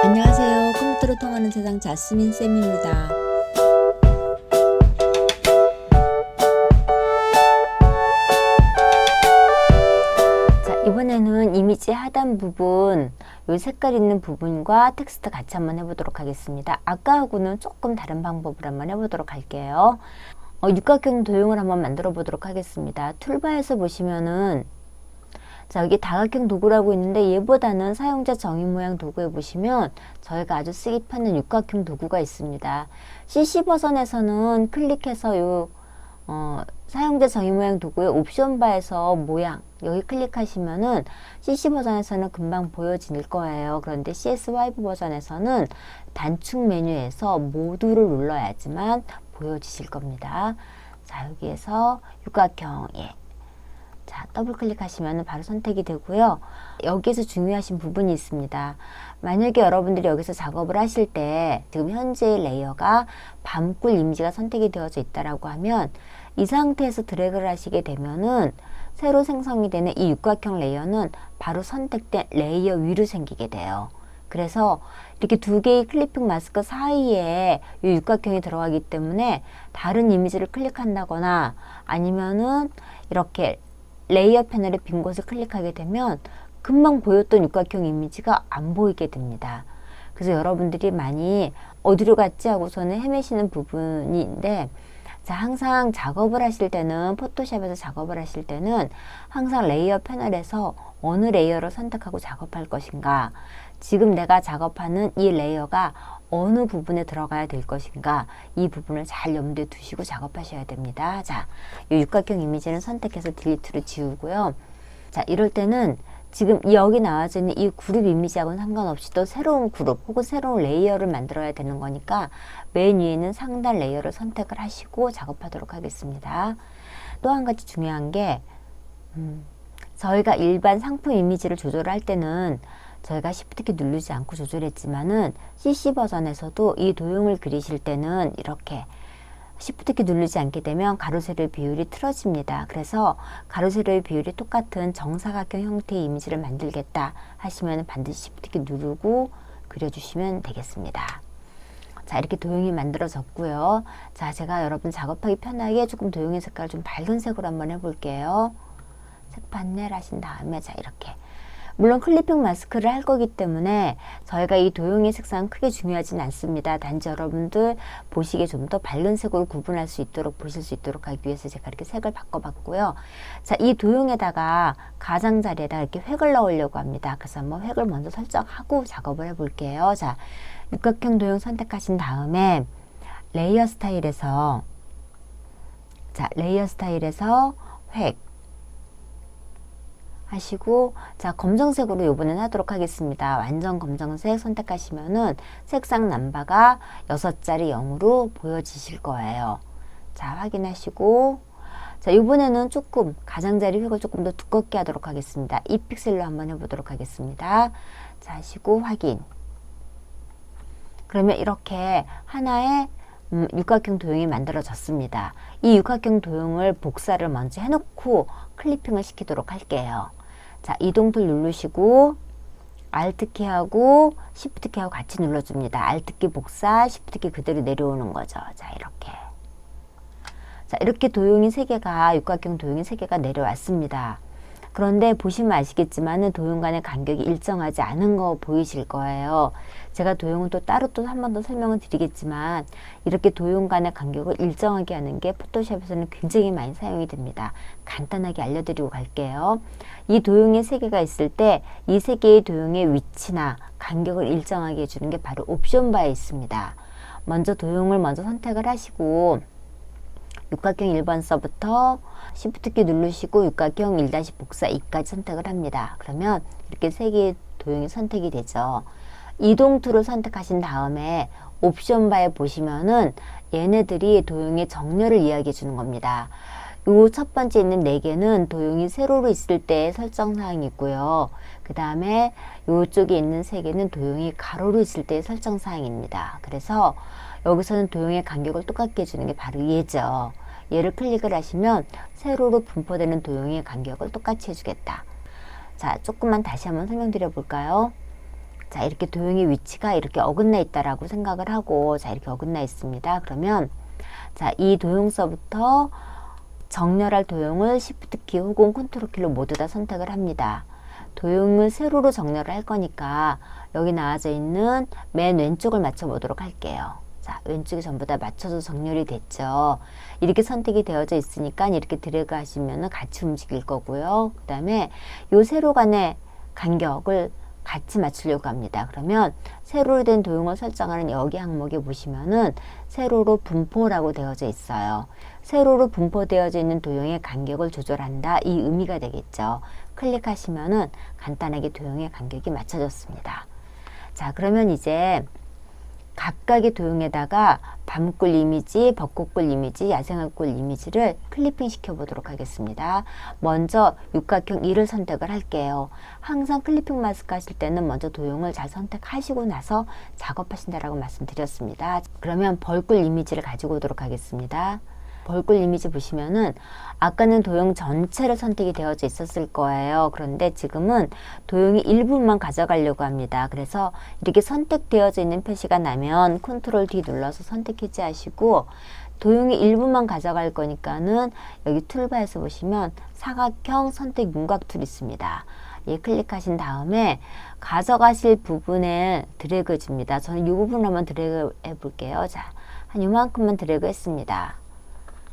안녕하세요. 컴퓨터로 통하는 세상 자스민 쌤입니다. 자, 이번에는 이미지 하단 부분, 요 색깔 있는 부분과 텍스트 같이 한번 해보도록 하겠습니다. 아까하고는 조금 다른 방법을 한번 해보도록 할게요. 육각형 도형을 한번 만들어 보도록 하겠습니다. 툴바에서 보시면은 자, 여기 다각형 도구라고 있는데 얘보다는 사용자 정의 모양 도구에 보시면 저희가 아주 쓰기 편한 육각형 도구가 있습니다. CC 버전에서는 클릭해서 요 사용자 정의 모양 도구의 옵션 바에서 모양 여기 클릭하시면은 CC 버전에서는 금방 보여질 거예요. 그런데 CS5 버전에서는 단축 메뉴에서 모두를 눌러야지만 보여지실 겁니다. 자, 여기에서 육각형 자, 더블 클릭하시면 바로 선택이 되고요. 여기에서 중요하신 부분이 있습니다. 만약에 여러분들이 여기서 작업을 하실 때 지금 현재의 레이어가 밤꿀 이미지가 선택이 되어져 있다라고 하면 이 상태에서 드래그를 하시게 되면은 새로 생성이 되는 이 육각형 레이어는 바로 선택된 레이어 위로 생기게 돼요. 그래서 이렇게 두 개의 클리핑 마스크 사이에 이 육각형이 들어가기 때문에 다른 이미지를 클릭한다거나 아니면은 이렇게 레이어 패널의 빈 곳을 클릭하게 되면 금방 보였던 육각형 이미지가 안 보이게 됩니다. 그래서 여러분들이 많이 어디로 갔지 하고서는 헤매시는 부분인데 자, 항상 작업을 하실 때는 포토샵에서 작업을 하실 때는 항상 레이어 패널에서 어느 레이어를 선택하고 작업할 것인가, 지금 내가 작업하는 이 레이어가 어느 부분에 들어가야 될 것인가, 이 부분을 잘 염두에 두시고 작업하셔야 됩니다. 자, 이 육각형 이미지는 선택해서 딜리트로 지우고요. 자, 이럴 때는 지금 여기 나와져 있는 이 그룹 이미지하고는 상관없이 또 새로운 그룹 혹은 새로운 레이어를 만들어야 되는 거니까 맨 위에는 상단 레이어를 선택을 하시고 작업하도록 하겠습니다. 또 한 가지 중요한 게 저희가 일반 상품 이미지를 조절할 때는 저희가 Shift 키 누르지 않고 조절했지만은 CC 버전에서도 이 도형을 그리실 때는 이렇게 Shift 키 누르지 않게 되면 가로 세로의 비율이 틀어집니다. 그래서 가로 세로의 비율이 똑같은 정사각형 형태의 이미지를 만들겠다 하시면 반드시 Shift 키 누르고 그려주시면 되겠습니다. 자, 이렇게 도형이 만들어졌고요. 자, 제가 여러분 작업하기 편하게 조금 도형의 색깔을 좀 밝은 색으로 한번 해볼게요. 색 판넬 하신 다음에 자, 이렇게 물론 클리핑 마스크를 할 거기 때문에 저희가 이 도형의 색상은 크게 중요하진 않습니다. 단지 여러분들 보시기에 좀 더 밝은 색으로 구분할 수 있도록 보실 수 있도록 하기 위해서 제가 이렇게 색을 바꿔봤고요. 자, 이 도형에다가 가장자리에다 이렇게 획을 넣으려고 합니다. 그래서 한번 획을 먼저 설정하고 작업을 해볼게요. 자, 육각형 도형 선택하신 다음에 레이어 스타일에서 자, 레이어 스타일에서 획 하시고 자, 검정색으로 요번엔 하도록 하겠습니다. 완전 검정색 선택하시면은 색상 남바가 6자리 0으로 보여지실 거예요. 자, 확인하시고 자, 요번에는 조금 가장자리 획을 조금 더 두껍게 하도록 하겠습니다. 2픽셀로 한번 해보도록 하겠습니다. 자, 하시고 확인. 그러면 이렇게 하나의 육각형 도형이 만들어졌습니다. 이 육각형 도형을 복사를 먼저 해놓고 클리핑을 시키도록 할게요. 자, 이동툴 누르시고 Alt키하고 Shift키하고 같이 눌러줍니다. Alt키 복사, Shift키 그대로 내려오는 거죠. 자, 이렇게. 자, 이렇게 도형이 3개가 육각형 도형이 3개가 내려왔습니다. 그런데 보시면 아시겠지만 도형 간의 간격이 일정하지 않은 거 보이실 거예요. 제가 도형은 또 따로 또 한 번 더 설명을 드리겠지만 이렇게 도형 간의 간격을 일정하게 하는 게 포토샵에서는 굉장히 많이 사용이 됩니다. 간단하게 알려드리고 갈게요. 이 도형이 3개가 있을 때 이 3개의 도형의 위치나 간격을 일정하게 해주는 게 바로 옵션 바에 있습니다. 먼저 도형을 먼저 선택을 하시고 육각형 1번서부터 Shift키 누르시고 육각형 1- 복사 2까지 선택을 합니다. 그러면 이렇게 3개의 도형이 선택이 되죠. 이동 툴을 선택하신 다음에 옵션 바에 보시면은 얘네들이 도형의 정렬을 이야기해 주는 겁니다. 요 첫 번째 있는 4개는 도형이 세로로 있을 때 설정 사항이 있고요. 그 다음에 요쪽에 있는 3개는 도형이 가로로 있을 때 설정 사항입니다. 그래서 여기서는 도형의 간격을 똑같게 해주는 게 바로 얘죠. 얘를 클릭을 하시면 세로로 분포되는 도형의 간격을 똑같이 해주겠다. 자, 조금만 다시 한번 설명드려 볼까요? 자, 이렇게 도형의 위치가 이렇게 어긋나 있다라고 생각을 하고, 자, 이렇게 어긋나 있습니다. 그러면, 자, 이 도형서부터 정렬할 도형을 Shift 키 혹은 컨트롤 키로 모두 다 선택을 합니다. 도형을 세로로 정렬을 할 거니까 여기 나와져 있는 맨 왼쪽을 맞춰 보도록 할게요. 자, 왼쪽이 전부 다 맞춰서 정렬이 됐죠. 이렇게 선택이 되어져 있으니까 이렇게 드래그 하시면 같이 움직일 거고요. 그 다음에 요 세로 간의 간격을 같이 맞추려고 합니다. 그러면 세로로 된 도형을 설정하는 여기 항목에 보시면은 세로로 분포라고 되어져 있어요. 세로로 분포되어져 있는 도형의 간격을 조절한다. 이 의미가 되겠죠. 클릭하시면은 간단하게 도형의 간격이 맞춰졌습니다. 자, 그러면 이제 각각의 도형에다가 밤꿀 이미지, 벚꽃꿀 이미지, 야생화꿀 이미지를 클리핑 시켜 보도록 하겠습니다. 먼저 육각형 2를 선택을 할게요. 항상 클리핑 마스크 하실 때는 먼저 도형을 잘 선택하시고 나서 작업하신다라고 말씀드렸습니다. 그러면 벌꿀 이미지를 가지고 오도록 하겠습니다. 벌꿀 이미지 보시면은 아까는 도형 전체를 선택이 되어져 있었을 거예요. 그런데 지금은 도형의 일부만 가져가려고 합니다. 그래서 이렇게 선택되어져 있는 표시가 나면 컨트롤 D 눌러서 선택 해제하시고 도형의 일부만 가져갈 거니까는 여기 툴바에서 보시면 사각형 선택 윤곽 툴이 있습니다. 예, 클릭하신 다음에 가져가실 부분에 드래그 줍니다. 저는 이 부분 한번 드래그 해 볼게요. 자, 한 요만큼만 드래그 했습니다.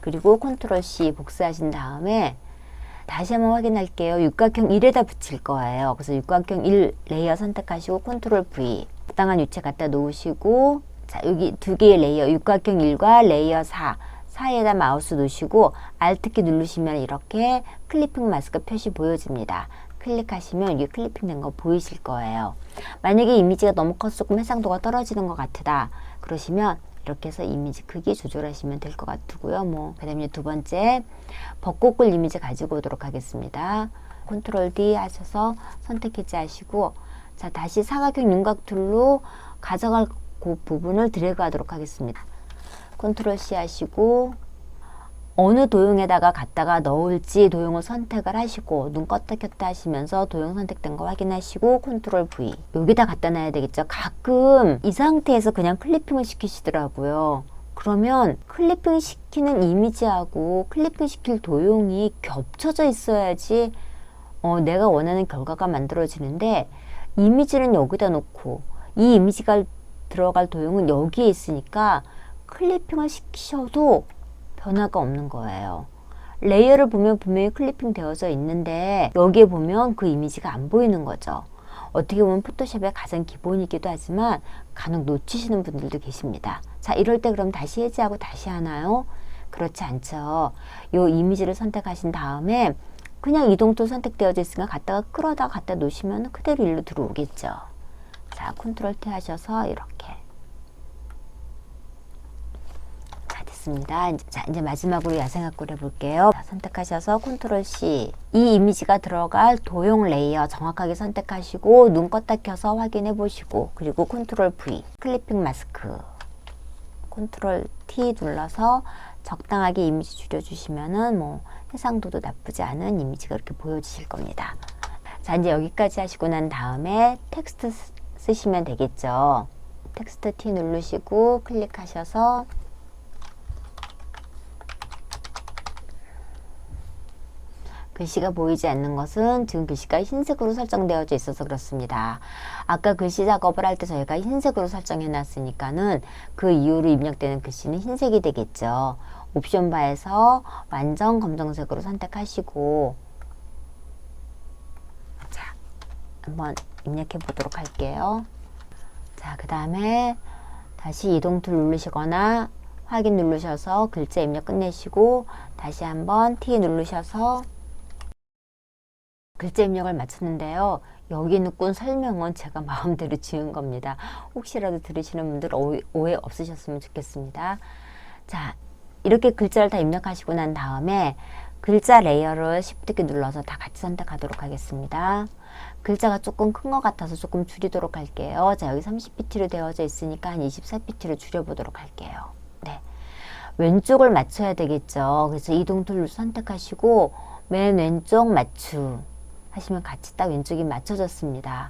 그리고 컨트롤 C 복사하신 다음에 다시 한번 확인할게요. 육각형 1에다 붙일 거예요. 그래서 육각형 1 레이어 선택하시고 컨트롤 V 적당한 위치에 갖다 놓으시고, 자, 여기 두 개의 레이어 육각형 1과 레이어 4 사이에다 마우스 놓으시고 Alt키 누르시면 이렇게 클리핑 마스크 표시 보여집니다. 클릭하시면 이게 클리핑 된 거 보이실 거예요. 만약에 이미지가 너무 커서 조금 해상도가 떨어지는 것 같다 그러시면 이렇게 해서 이미지 크기 조절하시면 될 것 같고요. 그 다음에 두 번째 벚꽃꿀 이미지 가지고 오도록 하겠습니다. 컨트롤 D 하셔서 선택 해제하시고, 자, 다시 사각형 윤곽 툴로 가져갈 그 부분을 드래그 하도록 하겠습니다. 컨트롤 C 하시고 어느 도형에다가 갖다가 넣을지 도형을 선택을 하시고 눈 껐다 켰다 하시면서 도형 선택된 거 확인하시고 컨트롤 V 여기다 갖다 놔야 되겠죠. 가끔 이 상태에서 그냥 클리핑을 시키시더라고요. 그러면 클리핑 시키는 이미지하고 클리핑 시킬 도형이 겹쳐져 있어야지 내가 원하는 결과가 만들어지는데, 이미지는 여기다 놓고 이 이미지가 들어갈 도형은 여기에 있으니까 클리핑을 시키셔도 변화가 없는 거예요. 레이어를 보면 분명히 클리핑 되어져 있는데 여기에 보면 그 이미지가 안 보이는 거죠. 어떻게 보면 포토샵의 가장 기본이기도 하지만 간혹 놓치시는 분들도 계십니다. 자, 이럴 때 그럼 다시 해제하고 다시 하나요? 그렇지 않죠. 요 이미지를 선택하신 다음에 그냥 이동툴 선택되어져 있으니까 갖다가 끌어다 갖다 놓으시면 그대로 일로 들어오겠죠. 자, 컨트롤 T 하셔서 이렇게 됐습니다. 자, 이제 마지막으로 야생화꿀 해볼게요. 자, 선택하셔서 컨트롤 C 이 이미지가 들어갈 도형 레이어 정확하게 선택하시고 눈 껐다 켜서 확인해 보시고, 그리고 컨트롤 V 클리핑 마스크 컨트롤 T 눌러서 적당하게 이미지 줄여주시면은 해상도도 나쁘지 않은 이미지가 이렇게 보여지실 겁니다. 자, 이제 여기까지 하시고 난 다음에 텍스트 쓰시면 되겠죠. 텍스트 T 누르시고 클릭하셔서 글씨가 보이지 않는 것은 지금 글씨가 흰색으로 설정되어져 있어서 그렇습니다. 아까 글씨 작업을 할 때 저희가 흰색으로 설정해 놨으니까는 그 이후로 입력되는 글씨는 흰색이 되겠죠. 옵션 바에서 완전 검정색으로 선택하시고, 자, 한번 입력해 보도록 할게요. 자, 그 다음에 다시 이동 툴 누르시거나 확인 누르셔서 글자 입력 끝내시고 다시 한번 T 누르셔서 글자 입력을 마쳤는데요. 여기 있는 설명은 제가 마음대로 지은 겁니다. 혹시라도 들으시는 분들 오해 없으셨으면 좋겠습니다. 자, 이렇게 글자를 다 입력하시고 난 다음에 글자 레이어를 Shift 키 눌러서 다 같이 선택하도록 하겠습니다. 글자가 조금 큰 것 같아서 조금 줄이도록 할게요. 자, 여기 30pt로 되어져 있으니까 한 24pt로 줄여보도록 할게요. 네, 왼쪽을 맞춰야 되겠죠. 그래서 이동 툴 선택하시고 맨 왼쪽 맞춤 하시면 같이 딱 왼쪽이 맞춰졌습니다.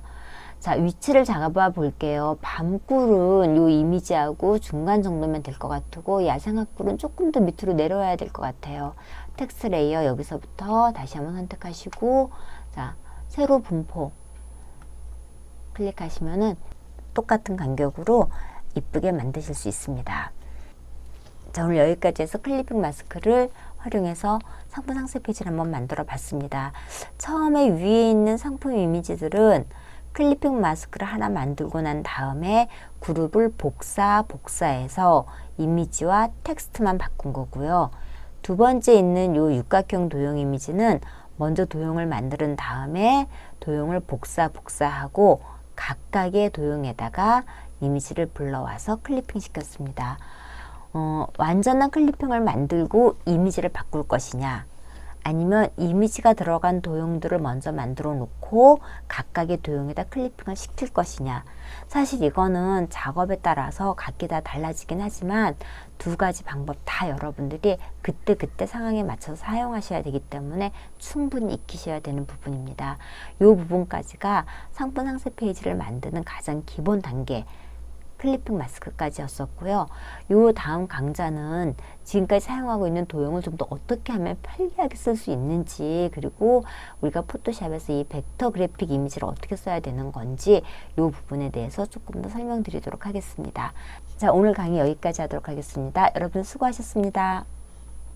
자, 위치를 잡아 볼게요. 밤꿀은 요 이미지하고 중간 정도면 될 것 같고, 야생화꿀은 조금 더 밑으로 내려와야 될 것 같아요. 텍스트 레이어 여기서부터 다시 한번 선택하시고, 자, 세로 분포 클릭하시면은 똑같은 간격으로 이쁘게 만드실 수 있습니다. 자, 오늘 여기까지 해서 클리핑 마스크를 활용해서 상품 상세 페이지를 한번 만들어 봤습니다. 처음에 위에 있는 상품 이미지들은 클리핑 마스크를 하나 만들고 난 다음에 그룹을 복사해서 이미지와 텍스트만 바꾼 거고요. 두 번째 있는 요 육각형 도형 이미지는 먼저 도형을 만든 다음에 도형을 복사하고 각각의 도형에다가 이미지를 불러와서 클리핑 시켰습니다. 완전한 클리핑을 만들고 이미지를 바꿀 것이냐, 아니면 이미지가 들어간 도형들을 먼저 만들어 놓고 각각의 도형에다 클리핑을 시킬 것이냐. 사실 이거는 작업에 따라서 각기 다 달라지긴 하지만 두 가지 방법 다 여러분들이 그때 상황에 맞춰서 사용하셔야 되기 때문에 충분히 익히셔야 되는 부분입니다. 이 부분까지가 상품 상세 페이지를 만드는 가장 기본 단계, 클리핑 마스크까지였었고요. 요 다음 강좌는 지금까지 사용하고 있는 도형을 좀 더 어떻게 하면 편리하게 쓸 수 있는지, 그리고 우리가 포토샵에서 이 벡터 그래픽 이미지를 어떻게 써야 되는 건지 요 부분에 대해서 조금 더 설명드리도록 하겠습니다. 자, 오늘 강의 여기까지 하도록 하겠습니다. 여러분 수고하셨습니다.